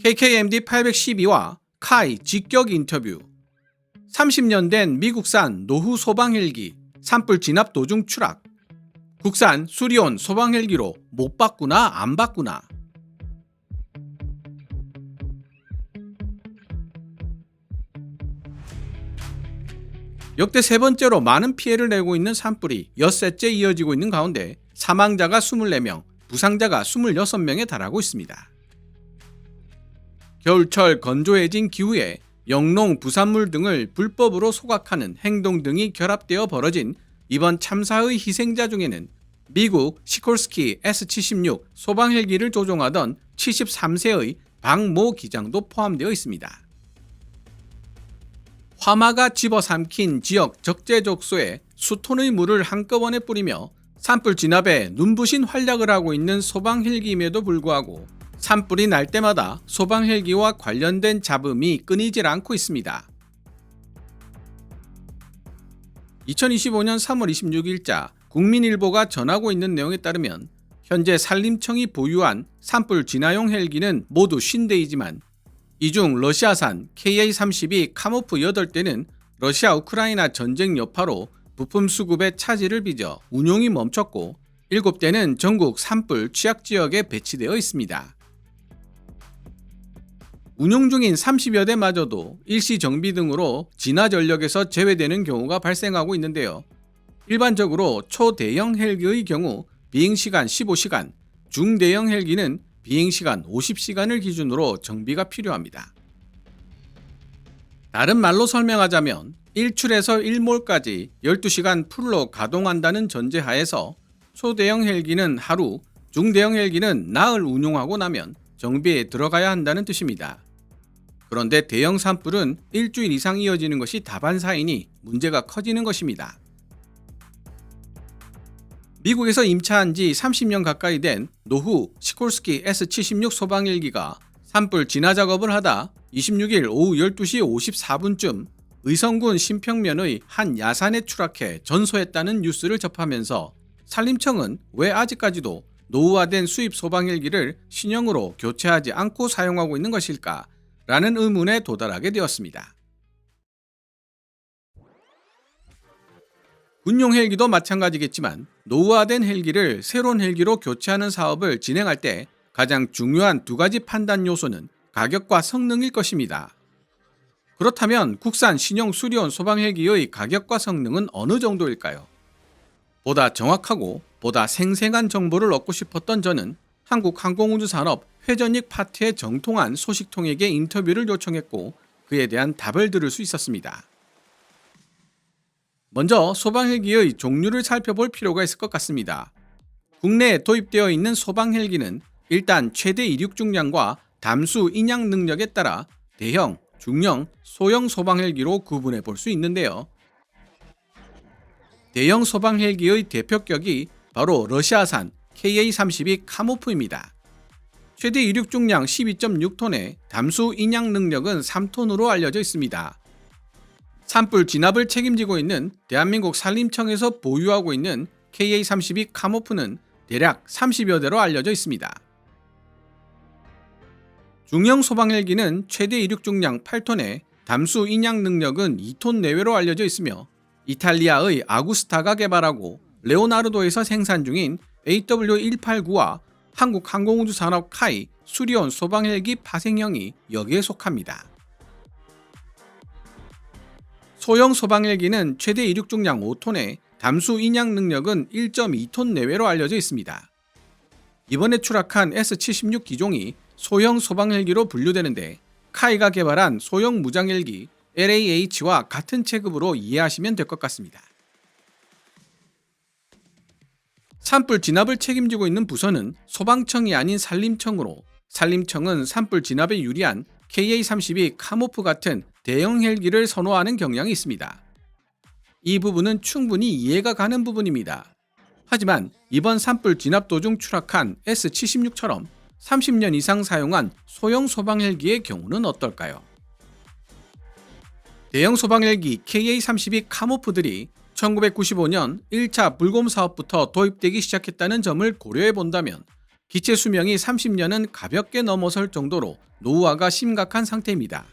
KKMD 812와 카이 직격 인터뷰. 30년 된 미국산 노후 소방헬기 산불 진압 도중 추락. 국산 수리온 소방헬기로 못 봤구나 안 봤구나. 역대 세 번째로 많은 피해를 내고 있는 산불이 엿새째 이어지고 있는 가운데 사망자가 24명, 부상자가 26명에 달하고 있습니다. 겨울철 건조해진 기후에 영농, 부산물 등을 불법으로 소각하는 행동 등이 결합되어 벌어진 이번 참사의 희생자 중에는 미국 시콜스키 S-76 소방헬기를 조종하던 73세의 박모 기장도 포함되어 있습니다. 화마가 집어삼킨 지역 적재적소에 수톤의 물을 한꺼번에 뿌리며 산불 진압에 눈부신 활약을 하고 있는 소방헬기임에도 불구하고 산불이 날 때마다 소방헬기와 관련된 잡음이 끊이질 않고 있습니다. 2025년 3월 26일자 국민일보가 전하고 있는 내용에 따르면 현재 산림청이 보유한 산불 진화용 헬기는 모두 50대이지만 이 중 러시아산 KA-32 카모프 8대는 러시아 우크라이나 전쟁 여파로 부품 수급에 차질을 빚어 운용이 멈췄고 7대는 전국 산불 취약지역에 배치되어 있습니다. 운용 중인 30여 대마저도 일시 정비 등으로 진화 전력에서 제외되는 경우가 발생하고 있는데요. 일반적으로 초대형 헬기의 경우 비행시간 15시간, 중대형 헬기는 비행시간 50시간을 기준으로 정비가 필요합니다. 다른 말로 설명하자면 1출에서 1몰까지 12시간 풀로 가동한다는 전제하에서 초대형 헬기는 하루, 중대형 헬기는 나흘 운용하고 나면 정비에 들어가야 한다는 뜻입니다. 그런데 대형 산불은 일주일 이상 이어지는 것이 다반사이니 문제가 커지는 것입니다. 미국에서 임차한 지 30년 가까이 된 노후 시콜스키 S-76 소방헬기가 산불 진화 작업을 하다 26일 오후 12시 54분쯤 의성군 신평면의 한 야산에 추락해 전소했다는 뉴스를 접하면서 산림청은 왜 아직까지도 노후화된 수입 소방헬기를 신형으로 교체하지 않고 사용하고 있는 것일까? 라는 의문에 도달하게 되었습니다. 군용 헬기도 마찬가지겠지만 노후화된 헬기를 새로운 헬기로 교체하는 사업을 진행할 때 가장 중요한 두 가지 판단 요소는 가격과 성능일 것입니다. 그렇다면 국산 신형 수리온 소방헬기의 가격과 성능은 어느 정도일까요? 보다 정확하고 보다 생생한 정보를 얻고 싶었던 저는 한국항공우주산업 회전익 파트의 정통한 소식통에게 인터뷰를 요청했고 그에 대한 답을 들을 수 있었습니다. 먼저 소방헬기의 종류를 살펴볼 필요가 있을 것 같습니다. 국내에 도입되어 있는 소방헬기는 일단 최대 이륙 중량과 담수 인양 능력에 따라 대형, 중형, 소형 소방헬기로 구분해 볼 수 있는데요. 대형 소방헬기의 대표격이 바로 러시아산 KA-32 카모프입니다. 최대 이륙 중량 12.6톤에 담수 인양 능력은 3톤으로 알려져 있습니다. 산불 진압을 책임지고 있는 대한민국 산림청에서 보유하고 있는 KA-32 카모프는 대략 30여 대로 알려져 있습니다. 중형 소방헬기는 최대 이륙 중량 8톤에 담수 인양 능력은 2톤 내외로 알려져 있으며 이탈리아의 아구스타가 개발하고 레오나르도에서 생산 중인 AW189와 한국항공우주산업 카이 수리온 소방헬기 파생형이 여기에 속합니다. 소형 소방헬기는 최대 이륙 중량 5톤에 담수 인양 능력은 1.2톤 내외로 알려져 있습니다. 이번에 추락한 S-76 기종이 소형 소방헬기로 분류되는데 카이가 개발한 소형 무장헬기 LAH와 같은 체급으로 이해하시면 될 것 같습니다. 산불 진압을 책임지고 있는 부서는 소방청이 아닌 산림청으로 산림청은 산불 진압에 유리한 KA-32 카모프 같은 대형 헬기를 선호하는 경향이 있습니다. 이 부분은 충분히 이해가 가는 부분입니다. 하지만 이번 산불 진압 도중 추락한 S-76처럼 30년 이상 사용한 소형 소방헬기의 경우는 어떨까요? 대형 소방헬기 KA-32 카모프들이 1995년 1차 불곰 사업부터 도입되기 시작했다는 점을 고려해 본다면 기체 수명이 30년은 가볍게 넘어설 정도로 노후화가 심각한 상태입니다.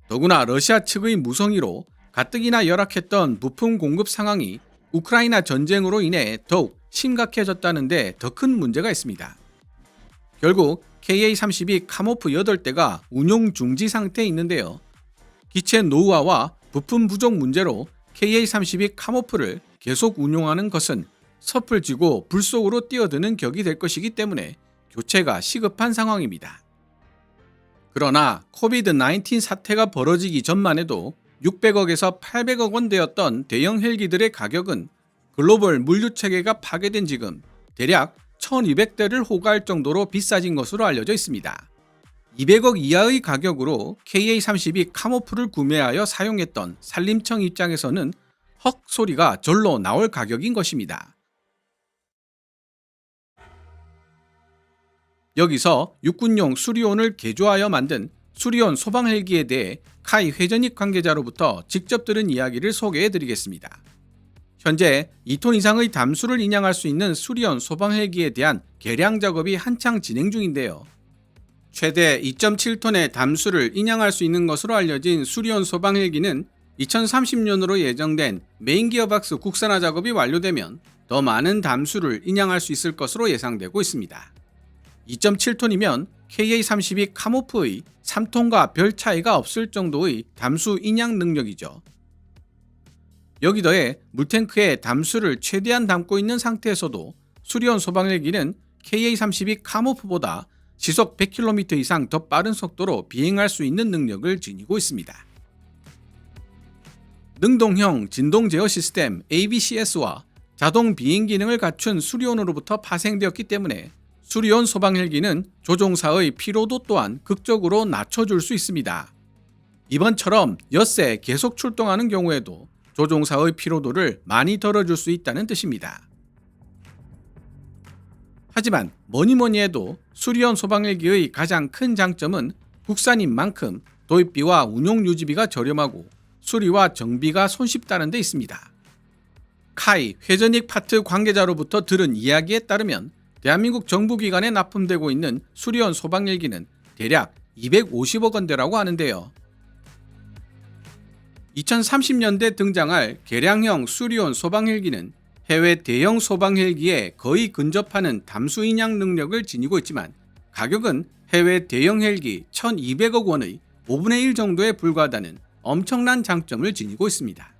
더구나 러시아 측의 무성의로 가뜩이나 열악했던 부품 공급 상황이 우크라이나 전쟁으로 인해 더욱 심각해졌다는데 더 큰 문제가 있습니다. 결국 KA-32 카모프 8대가 운용 중지 상태에 있는데요. 기체 노후화와 부품 부족 문제로 KA-32 카모프를 계속 운용하는 것은 섭을 지고 불 속으로 뛰어드는 격이 될 것이기 때문에 교체가 시급한 상황입니다. 그러나 코비드-19 사태가 벌어지기 전만 해도 600억에서 800억 원대였던 대형 헬기들의 가격은 글로벌 물류 체계가 파괴된 지금 대략 1200대를 호가할 정도로 비싸진 것으로 알려져 있습니다. 200억 이하의 가격으로 KA-32 카모프를 구매하여 사용했던 산림청 입장에서는 헉 소리가 절로 나올 가격인 것입니다. 여기서 육군용 수리온을 개조하여 만든 수리온 소방헬기에 대해 카이 회전익 관계자로부터 직접 들은 이야기를 소개해드리겠습니다. 현재 2톤 이상의 담수를 인양할 수 있는 수리온 소방헬기에 대한 개량 작업이 한창 진행 중인데요. 최대 2.7톤의 담수를 인양할 수 있는 것으로 알려진 수리온 소방헬기는 2030년으로 예정된 메인 기어박스 국산화 작업이 완료되면 더 많은 담수를 인양할 수 있을 것으로 예상되고 있습니다. 2.7톤이면 KA-32 카모프의 3톤과 별 차이가 없을 정도의 담수 인양 능력이죠. 여기 더해 물탱크에 담수를 최대한 담고 있는 상태에서도 수리온 소방헬기는 KA-32 카모프보다 시속 100km 이상 더 빠른 속도로 비행할 수 있는 능력을 지니고 있습니다. 능동형 진동 제어 시스템 ABCS와 자동 비행 기능을 갖춘 수리온으로부터 파생되었기 때문에 수리온 소방헬기는 조종사의 피로도 또한 극적으로 낮춰줄 수 있습니다. 이번처럼 엿새 계속 출동하는 경우에도 조종사의 피로도를 많이 덜어줄 수 있다는 뜻입니다. 하지만 뭐니뭐니 해도 수리온 소방헬기의 가장 큰 장점은 국산인 만큼 도입비와 운용 유지비가 저렴하고 수리와 정비가 손쉽다는 데 있습니다. 카이 회전익 파트 관계자로부터 들은 이야기에 따르면 대한민국 정부기관에 납품되고 있는 수리온 소방헬기는 대략 250억 원대라고 하는데요. 2030년대 등장할 개량형 수리온 소방헬기는 해외 대형 소방헬기에 거의 근접하는 담수 인양 능력을 지니고 있지만 가격은 해외 대형 헬기 1200억 원의 5분의 1 정도에 불과하다는 엄청난 장점을 지니고 있습니다.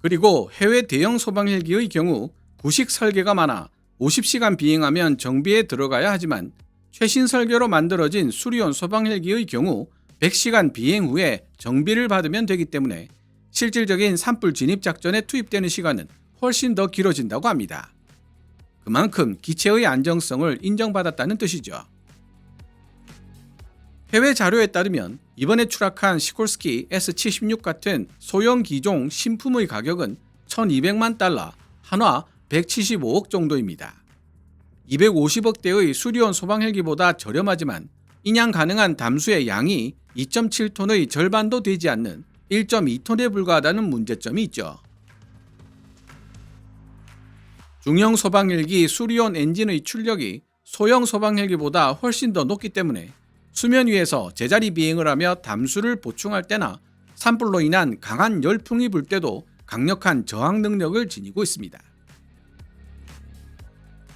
그리고 해외 대형 소방헬기의 경우 구식 설계가 많아 50시간 비행하면 정비에 들어가야 하지만 최신 설계로 만들어진 수리온 소방헬기의 경우 100시간 비행 후에 정비를 받으면 되기 때문에 실질적인 산불 진입 작전에 투입되는 시간은 훨씬 더 길어진다고 합니다. 그만큼 기체의 안정성을 인정받았다는 뜻이죠. 해외 자료에 따르면 이번에 추락한 시콜스키 S-76 같은 소형 기종 신품의 가격은 1200만 달러, 한화 175억 정도입니다. 250억대의 수리온 소방헬기보다 저렴하지만 인양 가능한 담수의 양이 2.7톤의 절반도 되지 않는 1.2톤에 불과하다는 문제점이 있죠. 중형 소방헬기 수리온 엔진의 출력이 소형 소방헬기보다 훨씬 더 높기 때문에 수면 위에서 제자리 비행을 하며 담수를 보충할 때나 산불로 인한 강한 열풍이 불 때도 강력한 저항 능력을 지니고 있습니다.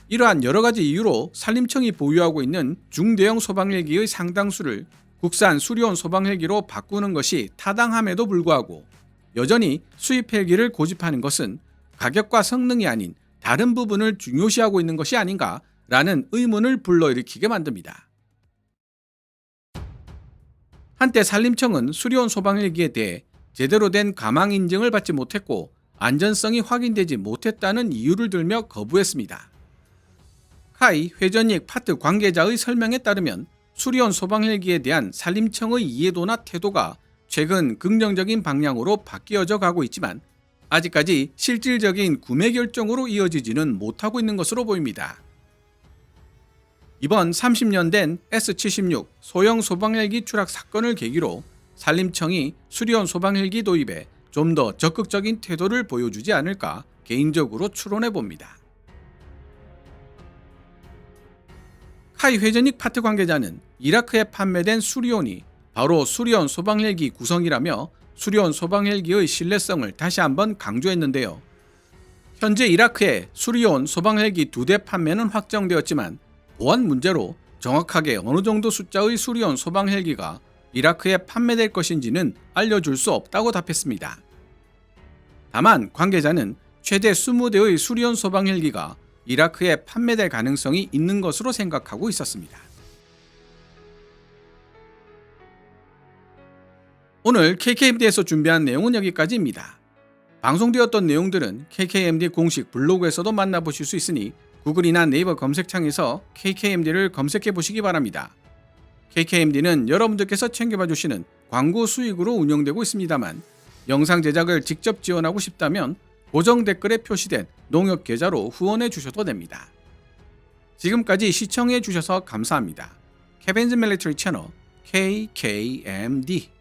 이러한 여러가지 이유로 산림청이 보유하고 있는 중대형 소방헬기의 상당수를 국산 수리온 소방헬기로 바꾸는 것이 타당함에도 불구하고 여전히 수입 헬기를 고집하는 것은 가격과 성능이 아닌 다른 부분을 중요시하고 있는 것이 아닌가라는 의문을 불러일으키게 만듭니다. 한때 산림청은 수리온 소방헬기에 대해 제대로 된 가망 인증을 받지 못했고 안전성이 확인되지 못했다는 이유를 들며 거부했습니다. 카이 회전익 파트 관계자의 설명에 따르면 수리온 소방헬기에 대한 산림청의 이해도나 태도가 최근 긍정적인 방향으로 바뀌어져 가고 있지만 아직까지 실질적인 구매 결정으로 이어지지는 못하고 있는 것으로 보입니다. 이번 30년 된 S-76 소형 소방헬기 추락 사건을 계기로 산림청이 수리온 소방헬기 도입에 좀 더 적극적인 태도를 보여주지 않을까 개인적으로 추론해 봅니다. 카이 회전익 파트 관계자는 이라크에 판매된 수리온이 바로 수리온 소방헬기 구성이라며 수리온 소방헬기의 신뢰성을 다시 한번 강조했는데요. 현재 이라크에 수리온 소방헬기 2대 판매는 확정되었지만 보안 문제로 정확하게 어느 정도 숫자의 수리온 소방헬기가 이라크에 판매될 것인지는 알려줄 수 없다고 답했습니다. 다만 관계자는 최대 20대의 수리온 소방헬기가 이라크에 판매될 가능성이 있는 것으로 생각하고 있었습니다. 오늘 KKMD에서 준비한 내용은 여기까지입니다. 방송되었던 내용들은 KKMD 공식 블로그에서도 만나보실 수 있으니 구글이나 네이버 검색창에서 KKMD를 검색해 보시기 바랍니다. KKMD는 여러분들께서 챙겨봐 주시는 광고 수익으로 운영되고 있습니다만 영상 제작을 직접 지원하고 싶다면 고정 댓글에 표시된 농협 계좌로 후원해 주셔도 됩니다. 지금까지 시청해 주셔서 감사합니다. 케빈즈 밀리터리 채널 KKMD